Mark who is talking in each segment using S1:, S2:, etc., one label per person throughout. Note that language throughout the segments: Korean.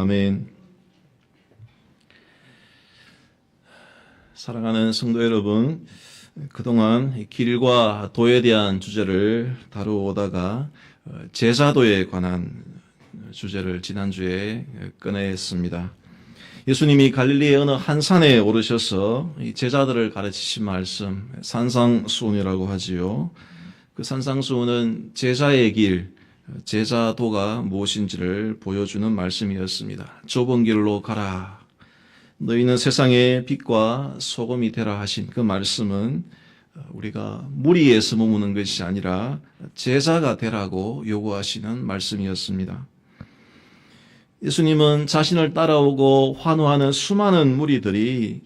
S1: 아멘. 사랑하는 성도 여러분, 그동안 길과 도에 대한 주제를 다루어오다가 제자도에 관한 주제를 지난주에 꺼내었습니다. 예수님이 갈릴리의 어느 한 산에 오르셔서 이 제자들을 가르치신 말씀, 산상수훈이라고 하지요. 그 산상수훈은 제자의 길, 제자도가 무엇인지를 보여주는 말씀이었습니다. 좁은 길로 가라. 너희는 세상의 빛과 소금이 되라 하신 그 말씀은 우리가 무리에서 머무는 것이 아니라 제자가 되라고 요구하시는 말씀이었습니다. 예수님은 자신을 따라오고 환호하는 수많은 무리들이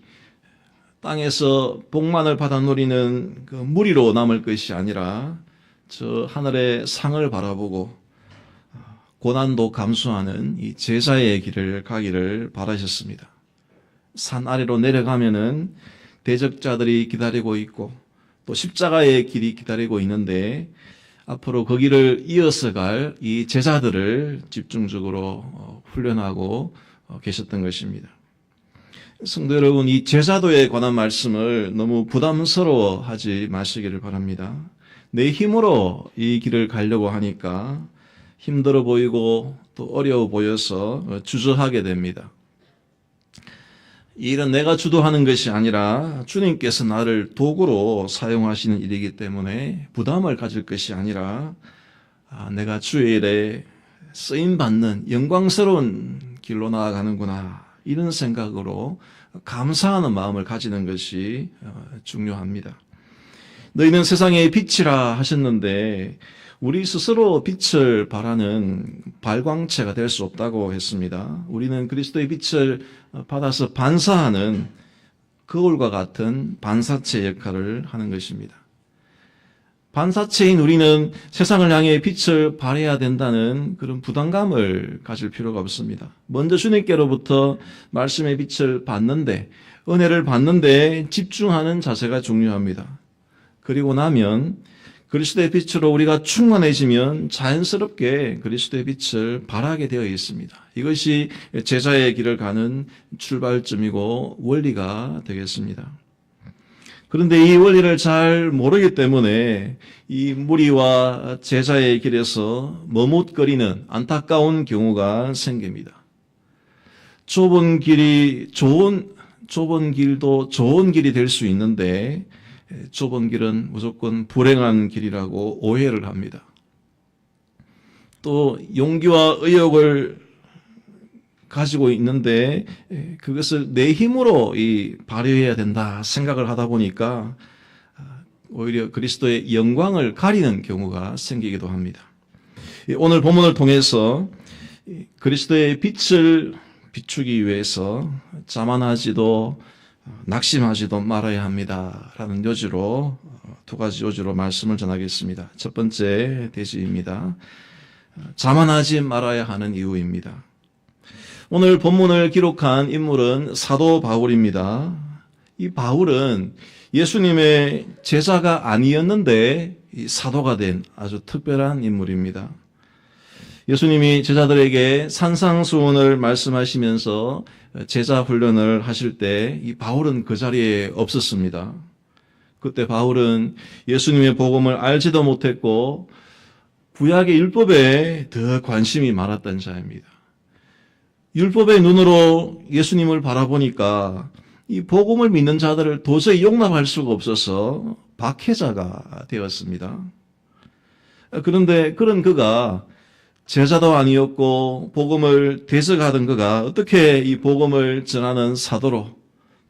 S1: 땅에서 복만을 받아 누리는 그 무리로 남을 것이 아니라 저 하늘의 상을 바라보고 고난도 감수하는 이 제자의 길을 가기를 바라셨습니다. 산 아래로 내려가면은 대적자들이 기다리고 있고 또 십자가의 길이 기다리고 있는데 앞으로 그 길을 이어서 갈 이 제자들을 집중적으로 훈련하고 계셨던 것입니다. 성도 여러분, 이 제자도에 관한 말씀을 너무 부담스러워하지 마시기를 바랍니다. 내 힘으로 이 길을 가려고 하니까 힘들어 보이고 또 어려워 보여서 주저하게 됩니다. 이 일은 내가 주도하는 것이 아니라 주님께서 나를 도구로 사용하시는 일이기 때문에 부담을 가질 것이 아니라 내가 주의 일에 쓰임받는 영광스러운 길로 나아가는구나, 이런 생각으로 감사하는 마음을 가지는 것이 중요합니다. 너희는 세상의 빛이라 하셨는데 우리 스스로 빛을 발하는 발광체가 될 수 없다고 했습니다. 우리는 그리스도의 빛을 받아서 반사하는 거울과 같은 반사체 역할을 하는 것입니다. 반사체인 우리는 세상을 향해 빛을 발해야 된다는 그런 부담감을 가질 필요가 없습니다. 먼저 주님께로부터 말씀의 빛을 받는데, 은혜를 받는데 집중하는 자세가 중요합니다. 그리고 나면 그리스도의 빛으로 우리가 충만해지면 자연스럽게 그리스도의 빛을 발하게 되어 있습니다. 이것이 제자의 길을 가는 출발점이고 원리가 되겠습니다. 그런데 이 원리를 잘 모르기 때문에 이 무리와 제자의 길에서 머뭇거리는 안타까운 경우가 생깁니다. 좁은 길도 좋은 길이 될 수 있는데 좁은 길은 무조건 불행한 길이라고 오해를 합니다. 또 용기와 의욕을 가지고 있는데 그것을 내 힘으로 발휘해야 된다 생각을 하다 보니까 오히려 그리스도의 영광을 가리는 경우가 생기기도 합니다. 오늘 본문을 통해서 그리스도의 빛을 비추기 위해서 자만하지도 낙심하지도 말아야 합니다 라는 요지로, 두 가지 요지로 말씀을 전하겠습니다. 첫 번째 대지입니다. 자만하지 말아야 하는 이유입니다. 오늘 본문을 기록한 인물은 사도 바울입니다. 이 바울은 예수님의 제자가 아니었는데 사도가 된 아주 특별한 인물입니다. 예수님이 제자들에게 산상수훈을 말씀하시면서 제자 훈련을 하실 때 이 바울은 그 자리에 없었습니다. 그때 바울은 예수님의 복음을 알지도 못했고 구약의 율법에 더 관심이 많았던 자입니다. 율법의 눈으로 예수님을 바라보니까 이 복음을 믿는 자들을 도저히 용납할 수가 없어서 박해자가 되었습니다. 그런데 그런 그가 제자도 아니었고 복음을 대적하던 그가 어떻게 이 복음을 전하는 사도로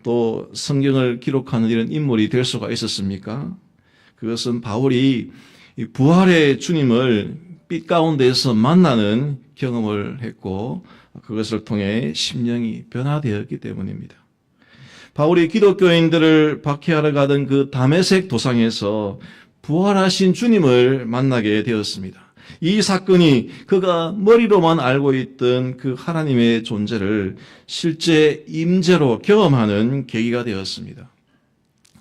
S1: 또 성경을 기록하는 이런 인물이 될 수가 있었습니까? 그것은 바울이 부활의 주님을 빛 가운데에서 만나는 경험을 했고 그것을 통해 심령이 변화되었기 때문입니다. 바울이 기독교인들을 박해하러 가던 그 다메섹 도상에서 부활하신 주님을 만나게 되었습니다. 이 사건이 그가 머리로만 알고 있던 그 하나님의 존재를 실제 임재로 경험하는 계기가 되었습니다.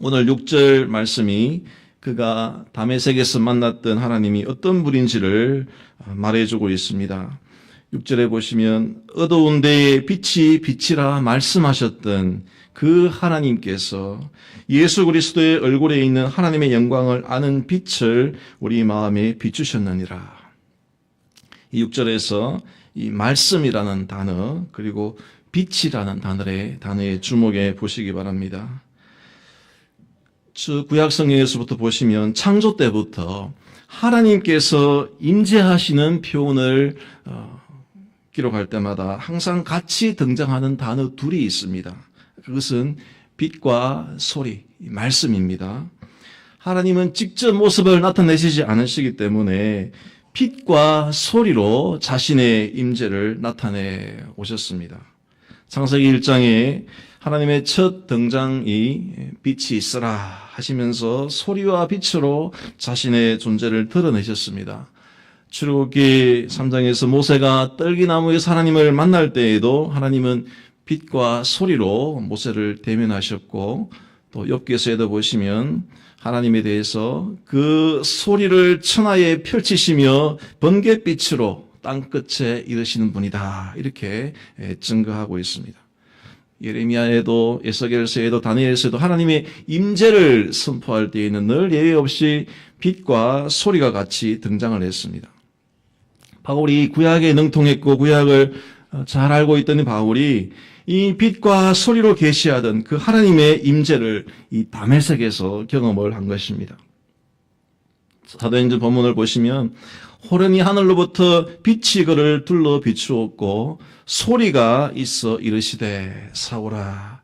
S1: 오늘 6절 말씀이 그가 다메섹에서 만났던 하나님이 어떤 분인지를 말해주고 있습니다. 6절에 보시면 어두운 데에 빛이 비치라 말씀하셨던 그 하나님께서 예수 그리스도의 얼굴에 있는 하나님의 영광을 아는 빛을 우리 마음에 비추셨느니라. 이 6절에서 이 말씀이라는 단어 그리고 빛이라는 단어에 주목해 보시기 바랍니다. 구약 성경에서부터 보시면 창조 때부터 하나님께서 임재하시는 표현을 기록할 때마다 항상 같이 등장하는 단어 둘이 있습니다. 그것은 빛과 소리, 말씀입니다. 하나님은 직접 모습을 나타내시지 않으시기 때문에 빛과 소리로 자신의 임재를 나타내 오셨습니다. 창세기 1장에 하나님의 첫 등장이 빛이 있으라 하시면서 소리와 빛으로 자신의 존재를 드러내셨습니다. 출애굽기 3장에서 모세가 떨기나무에서 하나님을 만날 때에도 하나님은 빛과 소리로 모세를 대면하셨고, 또 욥기서에도 보시면 하나님에 대해서 그 소리를 천하에 펼치시며 번갯빛으로 땅끝에 이르시는 분이다, 이렇게 증거하고 있습니다. 예레미야에도 에스겔서에도 다니엘서에도 하나님의 임재를 선포할 때에는 늘 예외 없이 빛과 소리가 같이 등장을 했습니다. 바울이 구약에 능통했고 구약을 잘 알고 있던 바울이 이 빛과 소리로 계시하던 그 하나님의 임재를 이 다메섹에서 경험을 한 것입니다. 사도행전 본문을 보시면 호련히 하늘로부터 빛이 그를 둘러 비추었고 소리가 있어 이르시되 사울아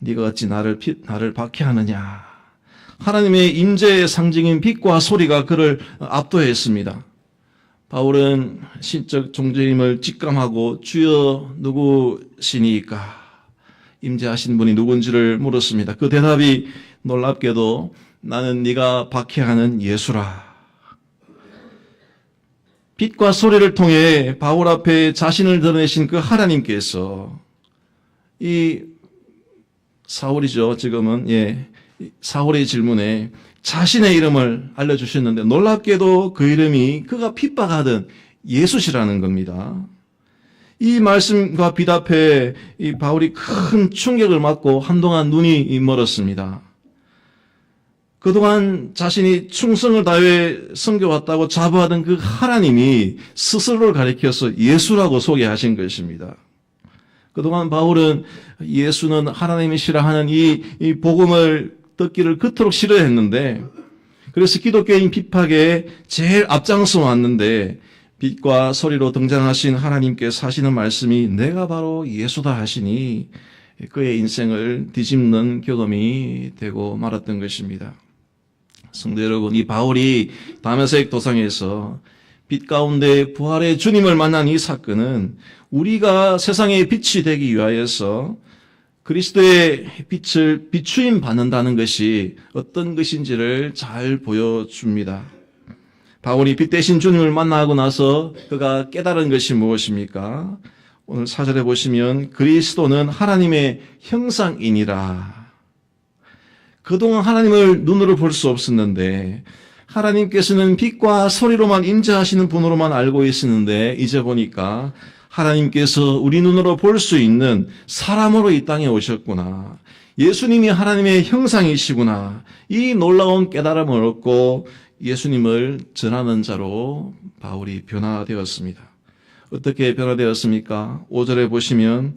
S1: 네가 어찌 나를 박해하느냐. 하나님의 임재의 상징인 빛과 소리가 그를 압도했습니다. 바울은 신적 존재임을 직감하고 주여 누구시니까, 임재하신 분이 누군지를 물었습니다. 그 대답이 놀랍게도 나는 네가 박해하는 예수라. 빛과 소리를 통해 바울 앞에 자신을 드러내신 그 하나님께서 이 사울이죠. 지금은 사울의 질문에 자신의 이름을 알려주셨는데 놀랍게도 그 이름이 그가 핍박하던 예수시라는 겁니다. 이 말씀과 빛 앞에 이 바울이 큰 충격을 받고 한동안 눈이 멀었습니다. 그동안 자신이 충성을 다해 섬겨왔다고 자부하던 그 하나님이 스스로를 가리켜서 예수라고 소개하신 것입니다. 그동안 바울은 예수는 하나님이시라 하는 이 복음을 듣기를 그토록 싫어했는데, 그래서 기독교인 핍박에 제일 앞장서 왔는데 빛과 소리로 등장하신 하나님께서 하시는 말씀이 내가 바로 예수다 하시니 그의 인생을 뒤집는 경험이 되고 말았던 것입니다. 성도 여러분, 이 바울이 다메섹 도상에서 빛 가운데 부활의 주님을 만난 이 사건은 우리가 세상의 빛이 되기 위하여서 그리스도의 빛을 비추임 받는다는 것이 어떤 것인지를 잘 보여줍니다. 바울이 빛 대신 주님을 만나고 나서 그가 깨달은 것이 무엇입니까? 오늘 4절에 보시면 그리스도는 하나님의 형상이니라. 그동안 하나님을 눈으로 볼 수 없었는데 하나님께서는 빛과 소리로만 임재하시는 분으로만 알고 있었는데 이제 보니까 하나님께서 우리 눈으로 볼 수 있는 사람으로 이 땅에 오셨구나. 예수님이 하나님의 형상이시구나. 이 놀라운 깨달음을 얻고 예수님을 전하는 자로 바울이 변화되었습니다. 어떻게 변화되었습니까? 5절에 보시면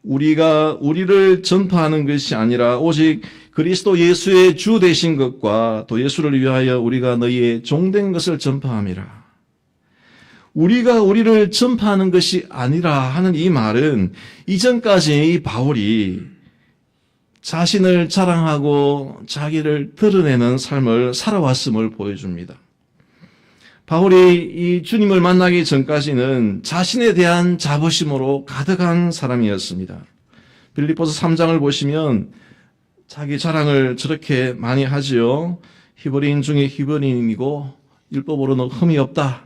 S1: 우리가 우리를 전파하는 것이 아니라 오직 그리스도 예수의 주 되신 것과 또 예수를 위하여 우리가 너희의 종된 것을 전파함이라. 우리가 우리를 전파하는 것이 아니라 하는 이 말은 이전까지 이 바울이 자신을 자랑하고 자기를 드러내는 삶을 살아왔음을 보여줍니다. 바울이 이 주님을 만나기 전까지는 자신에 대한 자부심으로 가득한 사람이었습니다. 빌립보서 3장을 보시면 자기 자랑을 저렇게 많이 하지요. 히브리인 중에 히브리인이고 율법으로는 흠이 없다.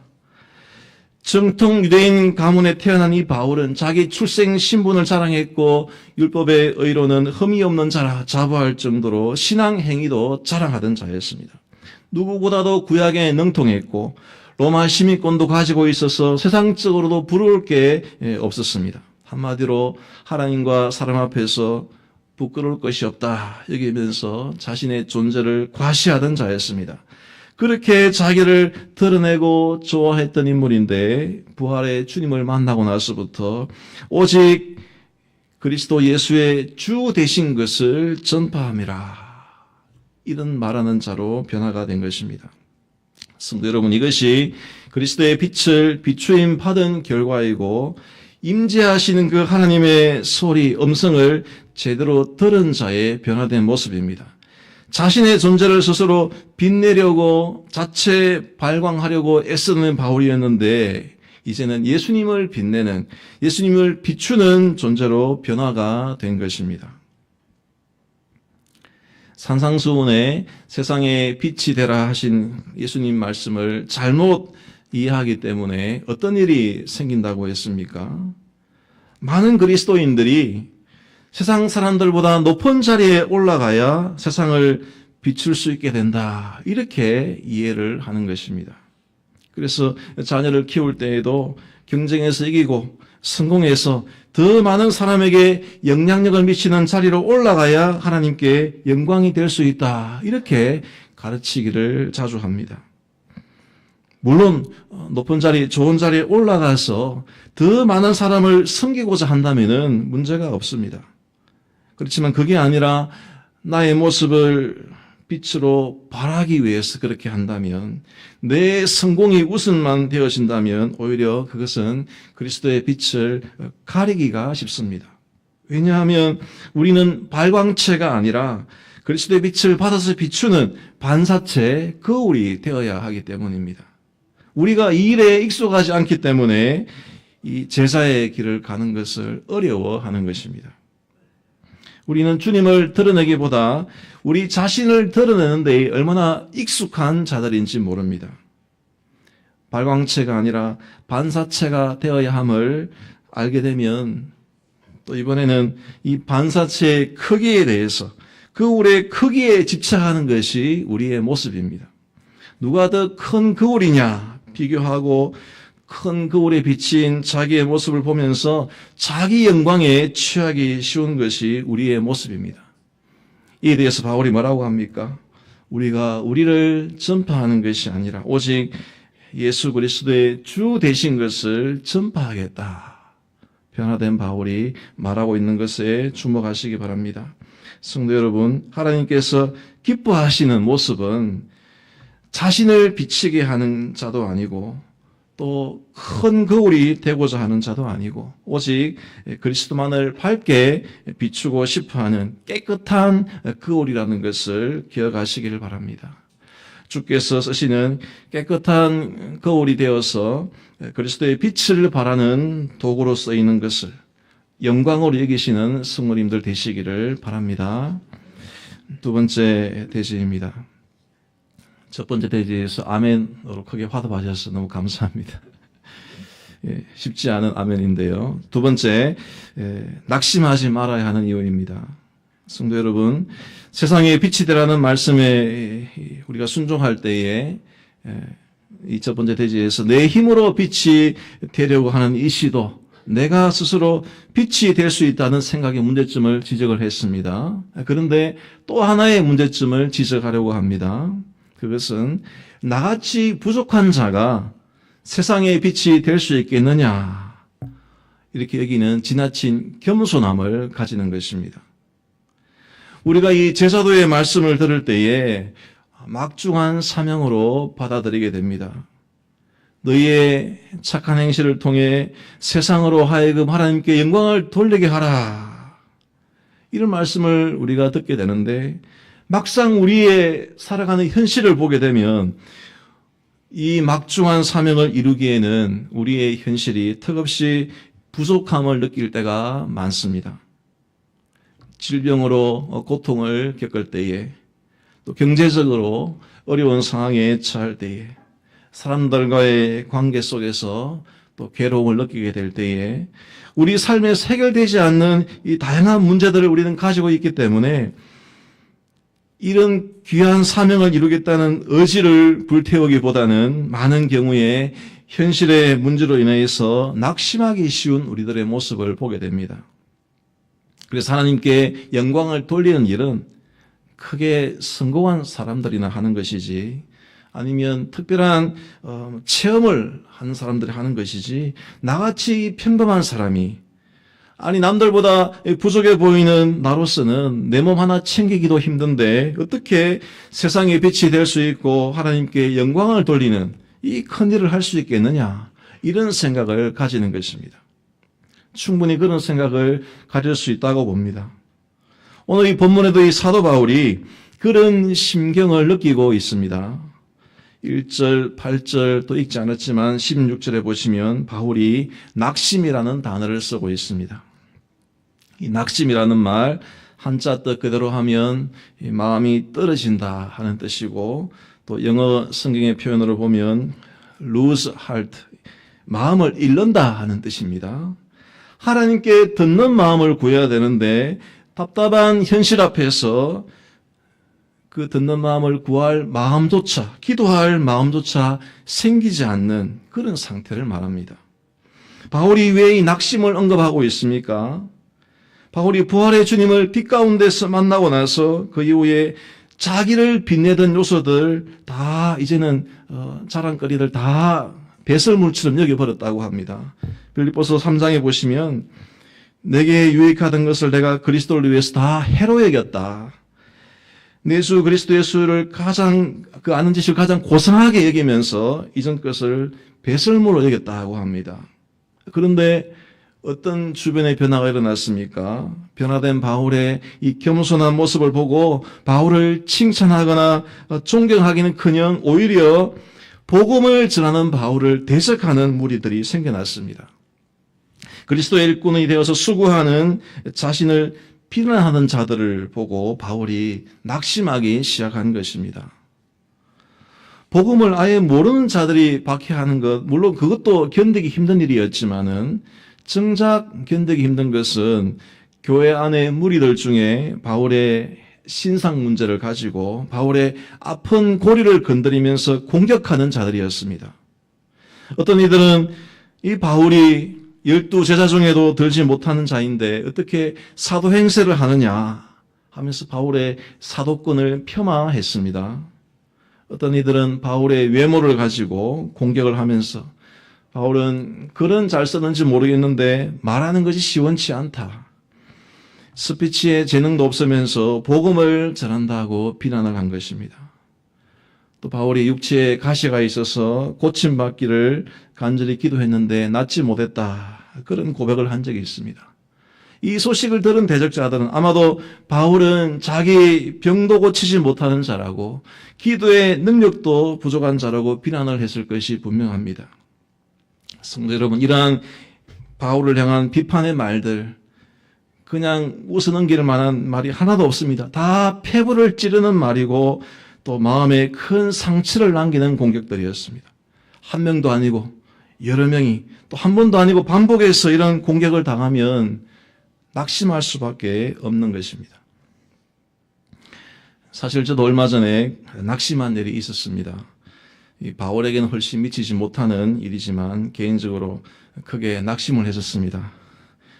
S1: 정통 유대인 가문에 태어난 이 바울은 자기 출생 신분을 자랑했고 율법의 의로는 흠이 없는 자라 자부할 정도로 신앙 행위도 자랑하던 자였습니다. 누구보다도 구약에 능통했고 로마 시민권도 가지고 있어서 세상적으로도 부러울 게 없었습니다. 한마디로 하나님과 사람 앞에서 부끄러울 것이 없다 여기면서 자신의 존재를 과시하던 자였습니다. 그렇게 자기를 드러내고 좋아했던 인물인데 부활의 주님을 만나고 나서부터 오직 그리스도 예수의 주 되신 것을 전파함이라, 이런 말하는 자로 변화가 된 것입니다. 성도 여러분, 이것이 그리스도의 빛을 비추임 받은 결과이고 임재하시는 그 하나님의 소리, 음성을 제대로 들은 자의 변화된 모습입니다. 자신의 존재를 스스로 빛내려고 자체 발광하려고 애쓰는 바울이었는데 이제는 예수님을 빛내는, 예수님을 비추는 존재로 변화가 된 것입니다. 산상수훈에 세상에 빛이 되라 하신 예수님 말씀을 잘못 이해하기 때문에 어떤 일이 생긴다고 했습니까? 많은 그리스도인들이 세상 사람들보다 높은 자리에 올라가야 세상을 비출 수 있게 된다, 이렇게 이해를 하는 것입니다. 그래서 자녀를 키울 때에도 경쟁에서 이기고 성공해서 더 많은 사람에게 영향력을 미치는 자리로 올라가야 하나님께 영광이 될 수 있다, 이렇게 가르치기를 자주 합니다. 물론 높은 자리, 좋은 자리에 올라가서 더 많은 사람을 섬기고자 한다면 문제가 없습니다. 그렇지만 그게 아니라 나의 모습을 빛으로 발하기 위해서 그렇게 한다면, 내 성공이 우선만 되어진다면 오히려 그것은 그리스도의 빛을 가리기가 쉽습니다. 왜냐하면 우리는 발광체가 아니라 그리스도의 빛을 받아서 비추는 반사체, 거울이 되어야 하기 때문입니다. 우리가 이 일에 익숙하지 않기 때문에 이 제자의 길을 가는 것을 어려워하는 것입니다. 우리는 주님을 드러내기보다 우리 자신을 드러내는 데 얼마나 익숙한 자들인지 모릅니다. 발광체가 아니라 반사체가 되어야 함을 알게 되면 또 이번에는 이 반사체의 크기에 대해서, 거울의 크기에 집착하는 것이 우리의 모습입니다. 누가 더 큰 거울이냐 비교하고 큰 거울에 비친 자기의 모습을 보면서 자기 영광에 취하기 쉬운 것이 우리의 모습입니다. 이에 대해서 바울이 뭐라고 합니까? 우리가 우리를 전파하는 것이 아니라 오직 예수 그리스도의 주 되신 것을 전파하겠다, 변화된 바울이 말하고 있는 것에 주목하시기 바랍니다. 성도 여러분, 하나님께서 기뻐하시는 모습은 자신을 비치게 하는 자도 아니고 또 큰 거울이 되고자 하는 자도 아니고 오직 그리스도만을 밝게 비추고 싶어하는 깨끗한 거울이라는 것을 기억하시기를 바랍니다. 주께서 쓰시는 깨끗한 거울이 되어서 그리스도의 빛을 발하는 도구로 쓰이는 것을 영광으로 여기시는 성도님들 되시기를 바랍니다. 두 번째 대지입니다. 첫 번째 대지에서 아멘으로 크게 화답하셔서 너무 감사합니다. 쉽지 않은 아멘인데요. 두 번째, 낙심하지 말아야 하는 이유입니다. 성도 여러분, 세상에 빛이 되라는 말씀에 우리가 순종할 때에 이 첫 번째 대지에서 내 힘으로 빛이 되려고 하는 이 시도, 내가 스스로 빛이 될 수 있다는 생각의 문제점을 지적을 했습니다. 그런데 또 하나의 문제점을 지적하려고 합니다. 그것은 나같이 부족한 자가 세상의 빛이 될 수 있겠느냐, 이렇게 여기는 지나친 겸손함을 가지는 것입니다. 우리가 이 제사도의 말씀을 들을 때에 막중한 사명으로 받아들이게 됩니다. 너희의 착한 행실을 통해 세상으로 하여금 하나님께 영광을 돌리게 하라, 이런 말씀을 우리가 듣게 되는데 막상 우리의 살아가는 현실을 보게 되면 이 막중한 사명을 이루기에는 우리의 현실이 턱없이 부족함을 느낄 때가 많습니다. 질병으로 고통을 겪을 때에, 또 경제적으로 어려운 상황에 처할 때에, 사람들과의 관계 속에서 또 괴로움을 느끼게 될 때에 우리 삶에 해결되지 않는 이 다양한 문제들을 우리는 가지고 있기 때문에 이런 귀한 사명을 이루겠다는 의지를 불태우기보다는 많은 경우에 현실의 문제로 인해서 낙심하기 쉬운 우리들의 모습을 보게 됩니다. 그래서 하나님께 영광을 돌리는 일은 크게 성공한 사람들이나 하는 것이지, 아니면 특별한 체험을 하는 사람들이 하는 것이지, 나같이 평범한 사람이, 아니 남들보다 부족해 보이는 나로서는 내 몸 하나 챙기기도 힘든데 어떻게 세상의 빛이 될 수 있고 하나님께 영광을 돌리는 이 큰 일을 할 수 있겠느냐, 이런 생각을 가지는 것입니다. 충분히 그런 생각을 가질 수 있다고 봅니다. 오늘 이 본문에도 이 사도 바울이 그런 심경을 느끼고 있습니다. 1절, 8절 또 읽지 않았지만 16절에 보시면 바울이 낙심이라는 단어를 쓰고 있습니다. 이 낙심이라는 말, 한자 뜻 그대로 하면 마음이 떨어진다 하는 뜻이고, 또 영어 성경의 표현으로 보면 lose heart, 마음을 잃는다 하는 뜻입니다. 하나님께 듣는 마음을 구해야 되는데 답답한 현실 앞에서 그 듣는 마음을 구할 마음조차, 기도할 마음조차 생기지 않는 그런 상태를 말합니다. 바울이 왜 이 낙심을 언급하고 있습니까? 바울이 부활의 주님을 빛 가운데서 만나고 나서 그 이후에 자기를 빛내던 요소들 다 이제는 자랑거리들 다 배설물처럼 여겨버렸다고 합니다. 빌립보서 3장에 보시면 내게 유익하던 것을 내가 그리스도를 위해서 다 해로 여겼다. 내 주 그리스도 예수를 가장 아는 지식을 가장 고상하게 여기면서 이전 것을 배설물로 여겼다고 합니다. 그런데 어떤 주변의 변화가 일어났습니까? 변화된 바울의 이 겸손한 모습을 보고 바울을 칭찬하거나 존경하기는커녕 오히려 복음을 전하는 바울을 대적하는 무리들이 생겨났습니다. 그리스도의 일꾼이 되어서 수고하는 자신을 비난하는 자들을 보고 바울이 낙심하기 시작한 것입니다. 복음을 아예 모르는 자들이 박해하는 것, 물론 그것도 견디기 힘든 일이었지만은 정작 견디기 힘든 것은 교회 안의 무리들 중에 바울의 신상 문제를 가지고 바울의 아픈 고리를 건드리면서 공격하는 자들이었습니다. 어떤 이들은 이 바울이 12제자 중에도 들지 못하는 자인데 어떻게 사도 행세를 하느냐 하면서 바울의 사도권을 폄하했습니다. 어떤 이들은 바울의 외모를 가지고 공격을 하면서 바울은 글은 잘 쓰는지 모르겠는데 말하는 것이 시원치 않다. 스피치에 재능도 없으면서 복음을 전한다고 비난을 한 것입니다. 또 바울이 육체에 가시가 있어서 고침받기를 간절히 기도했는데 낫지 못했다. 그런 고백을 한 적이 있습니다. 이 소식을 들은 대적자들은 아마도 바울은 자기 병도 고치지 못하는 자라고 기도의 능력도 부족한 자라고 비난을 했을 것이 분명합니다. 성도 여러분, 이러한 바울을 향한 비판의 말들, 그냥 웃어 넘길 만한 말이 하나도 없습니다. 다 폐부를 찌르는 말이고 또 마음에 큰 상처를 남기는 공격들이었습니다. 한 명도 아니고 여러 명이, 또 한 번도 아니고 반복해서 이런 공격을 당하면 낙심할 수밖에 없는 것입니다. 사실 저도 얼마 전에 낙심한 일이 있었습니다. 이 바울에게는 훨씬 미치지 못하는 일이지만 개인적으로 크게 낙심을 했었습니다.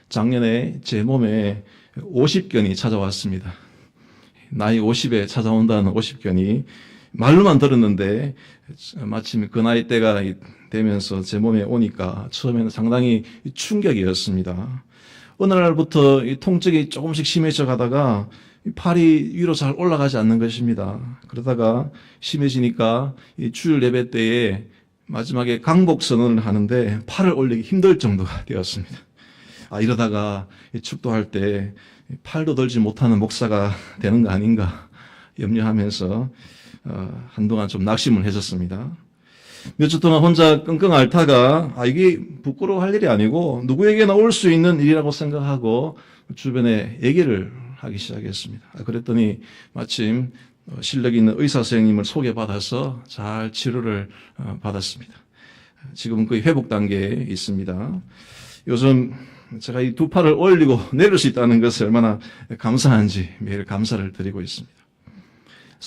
S1: 작년에 제 몸에 50견이 찾아왔습니다. 나이 50에 찾아온다는 50견이 말로만 들었는데 마침 그 나이 때가 되면서 제 몸에 오니까 처음에는 상당히 충격이었습니다. 어느 날부터 이 통증이 조금씩 심해져 가다가 팔이 위로 잘 올라가지 않는 것입니다. 그러다가 심해지니까 이 주일 예배 때에 마지막에 강복 선언을 하는데 팔을 올리기 힘들 정도가 되었습니다. 이러다가 축도할 때 팔도 들지 못하는 목사가 되는 거 아닌가 염려하면서 한동안 좀 낙심을 했었습니다. 몇 주 동안 혼자 끙끙 앓다가 이게 부끄러워할 일이 아니고 누구에게나 올 수 있는 일이라고 생각하고 주변에 얘기를 하기 시작했습니다. 그랬더니 마침 실력 있는 의사 선생님을 소개받아서 잘 치료를 받았습니다. 지금은 거의 회복 단계에 있습니다. 요즘 제가 이 두 팔을 올리고 내릴 수 있다는 것을 얼마나 감사한지 매일 감사를 드리고 있습니다.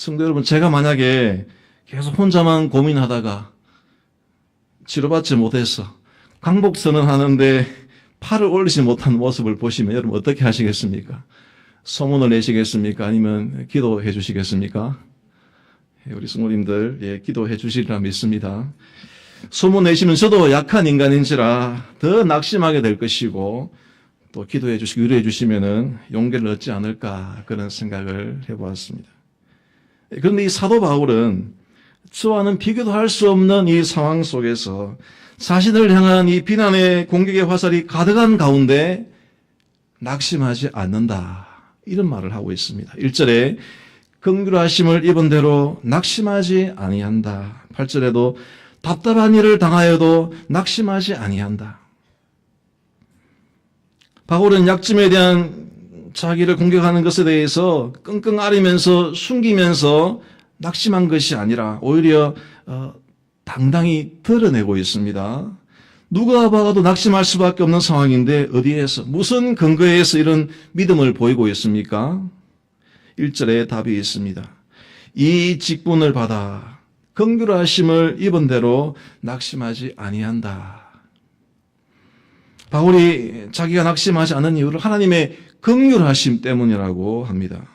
S1: 성도 여러분, 제가 만약에 계속 혼자만 고민하다가 치료받지 못해서 강복 선언하는데 팔을 올리지 못한 모습을 보시면 여러분 어떻게 하시겠습니까? 소문을 내시겠습니까? 아니면 기도해 주시겠습니까? 우리 성도님들, 예, 기도해 주시리라 믿습니다. 소문 내시면 저도 약한 인간인지라 더 낙심하게 될 것이고, 또 기도해 주시고 위로해 주시면은 용기를 얻지 않을까, 그런 생각을 해보았습니다. 그런데 이 사도 바울은 저와는 비교도 할 수 없는 이 상황 속에서 자신을 향한 이 비난의 공격의 화살이 가득한 가운데 낙심하지 않는다, 이런 말을 하고 있습니다. 1절에 긍휼하심을 입은 대로 낙심하지 아니한다. 8절에도 답답한 일을 당하여도 낙심하지 아니한다. 바울은 약점에 대한 자기를 공격하는 것에 대해서 끙끙 앓으면서 숨기면서 낙심한 것이 아니라 오히려 당당히 드러내고 있습니다. 누가 봐도 낙심할 수밖에 없는 상황인데 어디에서, 무슨 근거에서 이런 믿음을 보이고 있습니까? 1절에 답이 있습니다. 이 직분을 받아 긍휼하심을 입은 대로 낙심하지 아니한다. 바울이 자기가 낙심하지 않는 이유를 하나님의 긍휼하심 때문이라고 합니다.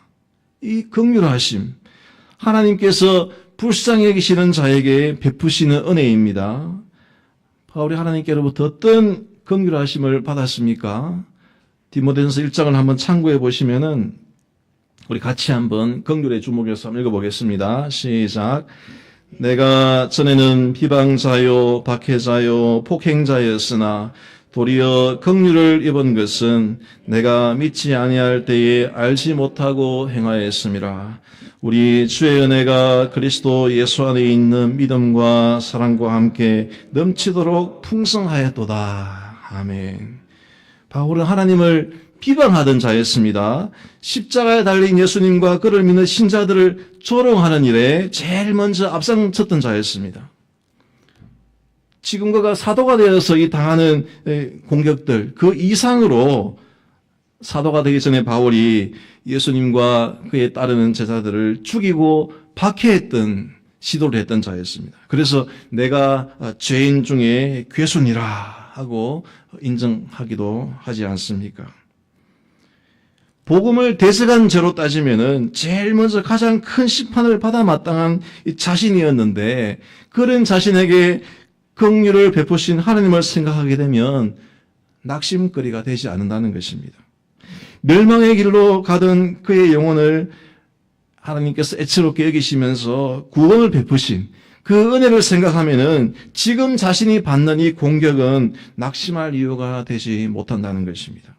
S1: 이 긍휼하심, 하나님께서 불쌍히 여기시는 자에게 베푸시는 은혜입니다. 바울이 하나님께로부터 어떤 긍휼하심을 받았습니까? 디모데전서 1장을 한번 참고해 보시면은 우리 같이 한번 긍휼의 주목해서 한번 읽어보겠습니다. 시작. 내가 전에는 비방자요, 박해자요, 폭행자였으나 도리어 긍휼을 입은 것은 내가 믿지 아니할 때에 알지 못하고 행하였음이라. 우리 주의 은혜가 그리스도 예수 안에 있는 믿음과 사랑과 함께 넘치도록 풍성하였도다. 아멘. 바울은 하나님을 비방하던 자였습니다. 십자가에 달린 예수님과 그를 믿는 신자들을 조롱하는 일에 제일 먼저 앞장섰던 자였습니다. 지금 그가 사도가 되어서 이 당하는 공격들, 그 이상으로 사도가 되기 전에 바울이 예수님과 그에 따르는 제자들을 죽이고 박해했던, 시도를 했던 자였습니다. 그래서 내가 죄인 중에 괴순이라 하고 인정하기도 하지 않습니까? 복음을 대적한 죄로 따지면은 제일 먼저 가장 큰 심판을 받아 마땅한 자신이었는데, 그런 자신에게 긍휼을 베푸신 하나님을 생각하게 되면 낙심거리가 되지 않는다는 것입니다. 멸망의 길로 가던 그의 영혼을 하나님께서 애처롭게 여기시면서 구원을 베푸신 그 은혜를 생각하면은 지금 자신이 받는 이 공격은 낙심할 이유가 되지 못한다는 것입니다.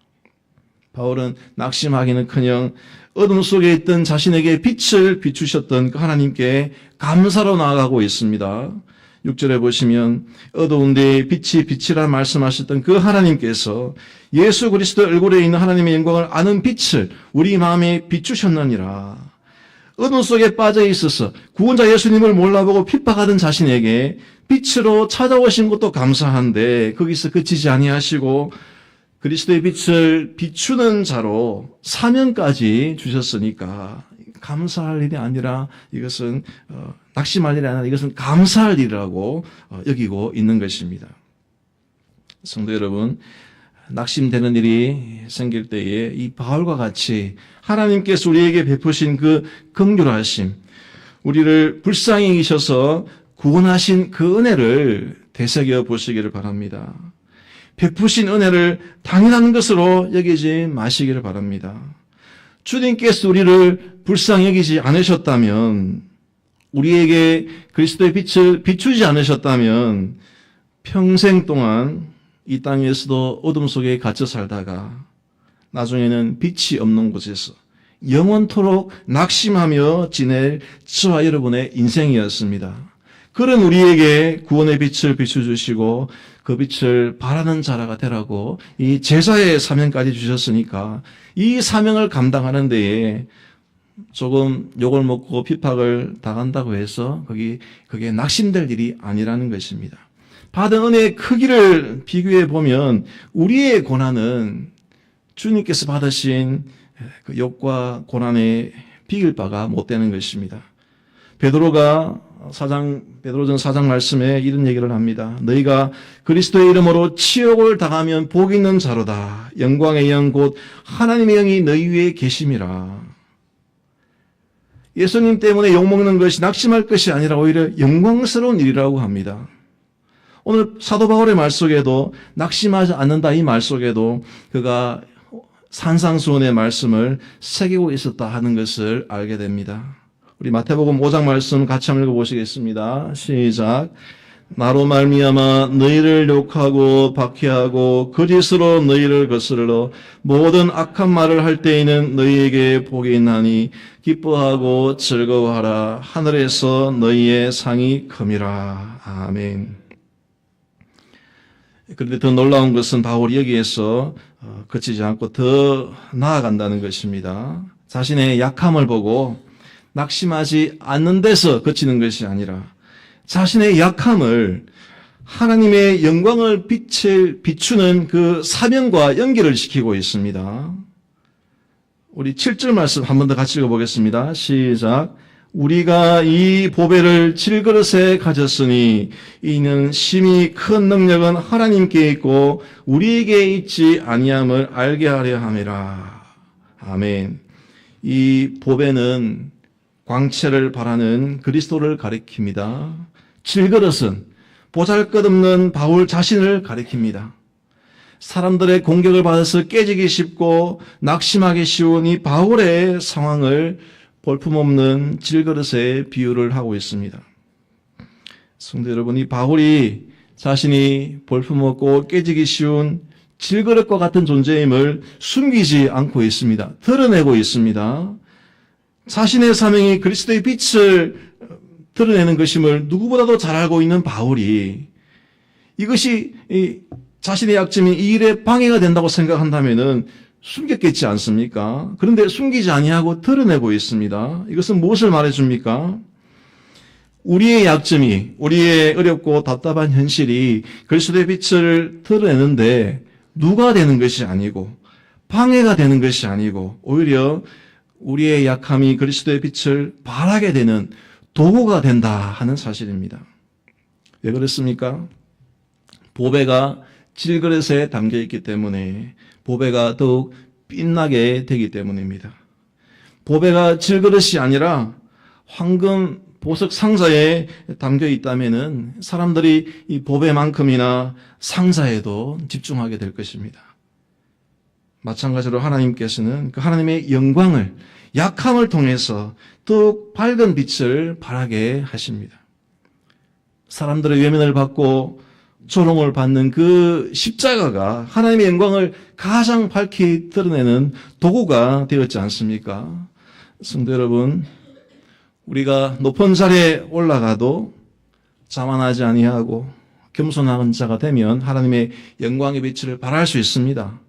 S1: 바울은 낙심하기는커녕 어둠 속에 있던 자신에게 빛을 비추셨던 그 하나님께 감사로 나아가고 있습니다. 6절에 보시면 어두운 데에 빛이 빛이라 말씀하셨던 그 하나님께서 예수 그리스도의 얼굴에 있는 하나님의 영광을 아는 빛을 우리 마음에 비추셨느니라. 어둠 속에 빠져 있어서 구원자 예수님을 몰라보고 핍박하던 자신에게 빛으로 찾아오신 것도 감사한데 거기서 그치지 아니하시고 그리스도의 빛을 비추는 자로 사명까지 주셨으니까 감사할 일이 아니라 이것은 낙심할 일이 아니라 이것은 감사할 일이라고 여기고 있는 것입니다. 성도 여러분, 낙심되는 일이 생길 때에 이 바울과 같이 하나님께서 우리에게 베푸신 그 긍휼하심, 우리를 불쌍히 여기셔서 구원하신 그 은혜를 되새겨 보시기를 바랍니다. 베푸신 은혜를 당연한 것으로 여기지 마시기를 바랍니다. 주님께서 우리를 불쌍히 여기지 않으셨다면, 우리에게 그리스도의 빛을 비추지 않으셨다면 평생 동안 이 땅에서도 어둠 속에 갇혀 살다가 나중에는 빛이 없는 곳에서 영원토록 낙심하며 지낼 저와 여러분의 인생이었습니다. 그런 우리에게 구원의 빛을 비춰주시고 그 빛을 바라는 자라가 되라고 이 제자의 사명까지 주셨으니까 이 사명을 감당하는 데에 조금 욕을 먹고 핍박을 당한다고 해서 그게 낙심될 일이 아니라는 것입니다. 받은 은혜의 크기를 비교해 보면 우리의 고난은 주님께서 받으신 그 욕과 고난에 비길 바가 못 되는 것입니다. 베드로전 4장 말씀에 이런 얘기를 합니다. 너희가 그리스도의 이름으로 치욕을 당하면 복 있는 자로다. 영광의 영 곧 하나님의 영이 너희 위에 계심이라. 예수님 때문에 욕먹는 것이 낙심할 것이 아니라 오히려 영광스러운 일이라고 합니다. 오늘 사도 바울의 말 속에도 낙심하지 않는다 이 말 속에도 그가 산상수훈의 말씀을 새기고 있었다 하는 것을 알게 됩니다. 우리 마태복음 5장 말씀 같이 한번 읽어보시겠습니다. 시작. 나로 말미암아 너희를 욕하고 박해하고 거짓으로 너희를 거스르러 모든 악한 말을 할 때에는 너희에게 복이 있나니 기뻐하고 즐거워하라. 하늘에서 너희의 상이 큼이라. 아멘. 그런데 더 놀라운 것은 바울이 여기에서 그치지 않고 더 나아간다는 것입니다. 자신의 약함을 보고 낙심하지 않는 데서 그치는 것이 아니라 자신의 약함을 하나님의 영광을 비추는 그 사명과 연결을 시키고 있습니다. 우리 7절 말씀 한 번 더 같이 읽어보겠습니다. 시작. 우리가 이 보배를 질그릇에 가졌으니 이는 심히 큰 능력은 하나님께 있고 우리에게 있지 아니함을 알게 하려 함이라. 아멘. 이 보배는 광채를 발하는 그리스도를 가리킵니다. 질그릇은 보잘것없는 바울 자신을 가리킵니다. 사람들의 공격을 받아서 깨지기 쉽고 낙심하기 쉬운 이 바울의 상황을 볼품없는 질그릇에 비유를 하고 있습니다. 성도 여러분, 이 바울이 자신이 볼품없고 깨지기 쉬운 질그릇과 같은 존재임을 숨기지 않고 있습니다. 드러내고 있습니다. 자신의 사명이 그리스도의 빛을 드러내는 것임을 누구보다도 잘 알고 있는 바울이 이것이 자신의 약점이 이 일에 방해가 된다고 생각한다면은 숨겼겠지 않습니까? 그런데 숨기지 아니하고 드러내고 있습니다. 이것은 무엇을 말해줍니까? 우리의 약점이, 우리의 어렵고 답답한 현실이 그리스도의 빛을 드러내는데 누가 되는 것이 아니고 방해가 되는 것이 아니고 오히려 우리의 약함이 그리스도의 빛을 발하게 되는 도구가 된다 하는 사실입니다. 왜 그렇습니까? 보배가 질그릇에 담겨 있기 때문에 보배가 더욱 빛나게 되기 때문입니다. 보배가 질그릇이 아니라 황금 보석 상자에 담겨 있다면은 사람들이 이 보배만큼이나 상자에도 집중하게 될 것입니다. 마찬가지로 하나님께서는 그 하나님의 영광을 약함을 통해서 더욱 밝은 빛을 발하게 하십니다. 사람들의 외면을 받고 조롱을 받는 그 십자가가 하나님의 영광을 가장 밝히 드러내는 도구가 되었지 않습니까? 성도 여러분, 우리가 높은 자리에 올라가도 자만하지 아니하고 겸손한 자가 되면 하나님의 영광의 빛을 발할 수 있습니다.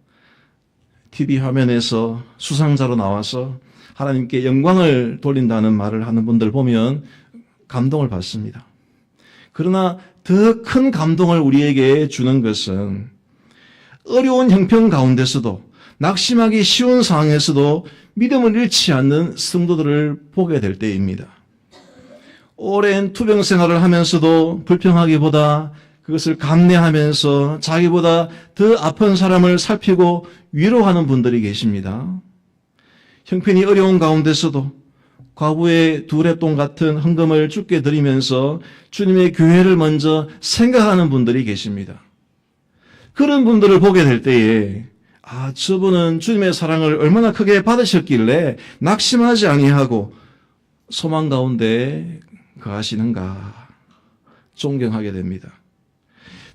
S1: TV 화면에서 수상자로 나와서 하나님께 영광을 돌린다는 말을 하는 분들 보면 감동을 받습니다. 그러나 더 큰 감동을 우리에게 주는 것은 어려운 형편 가운데서도 낙심하기 쉬운 상황에서도 믿음을 잃지 않는 성도들을 보게 될 때입니다. 오랜 투병 생활을 하면서도 불평하기보다 그것을 감내하면서 자기보다 더 아픈 사람을 살피고 위로하는 분들이 계십니다. 형편이 어려운 가운데서도 과부의 두레돈 같은 헌금을 주께 드리면서 주님의 교회를 먼저 생각하는 분들이 계십니다. 그런 분들을 보게 될 때에 저분은 주님의 사랑을 얼마나 크게 받으셨길래 낙심하지 아니하고 소망 가운데 거하시는가 존경하게 됩니다.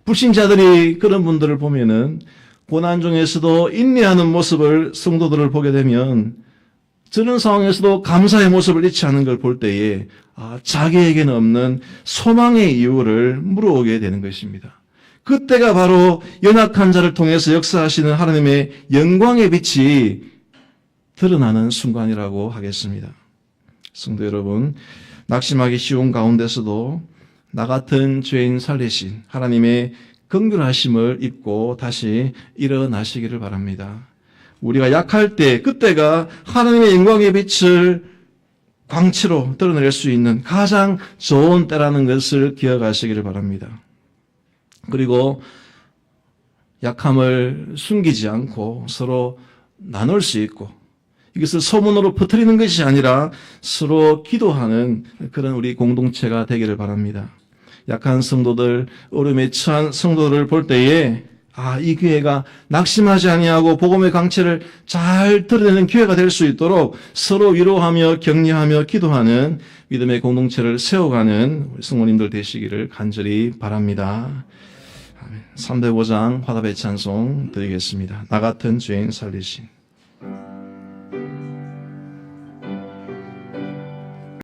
S1: 불신자들이 그런 분들을 보면은 고난 중에서도 인내하는 모습을 성도들을 보게 되면 저런 상황에서도 감사의 모습을 잃지 않은 걸 볼 때에 자기에게는 없는 소망의 이유를 물어오게 되는 것입니다. 그때가 바로 연약한 자를 통해서 역사하시는 하나님의 영광의 빛이 드러나는 순간이라고 하겠습니다. 성도 여러분, 낙심하기 쉬운 가운데서도 나 같은 죄인 살리신 하나님의 긍휼하심을 입고 다시 일어나시기를 바랍니다. 우리가 약할 때 그때가 하나님의 영광의 빛을 광채로 드러낼 수 있는 가장 좋은 때라는 것을 기억하시기를 바랍니다. 그리고 약함을 숨기지 않고 서로 나눌 수 있고 이것을 소문으로 퍼뜨리는 것이 아니라 서로 기도하는 그런 우리 공동체가 되기를 바랍니다. 약한 성도들, 어려움에 처한 성도들을 볼 때에 이 교회가 낙심하지 아니하고 복음의 강체를 잘 드러내는 교회가 될 수 있도록 서로 위로하며 격려하며 기도하는 믿음의 공동체를 세워가는 우리 성도님들 되시기를 간절히 바랍니다. 305장 화답의 찬송 드리겠습니다. 나 같은 죄인 살리신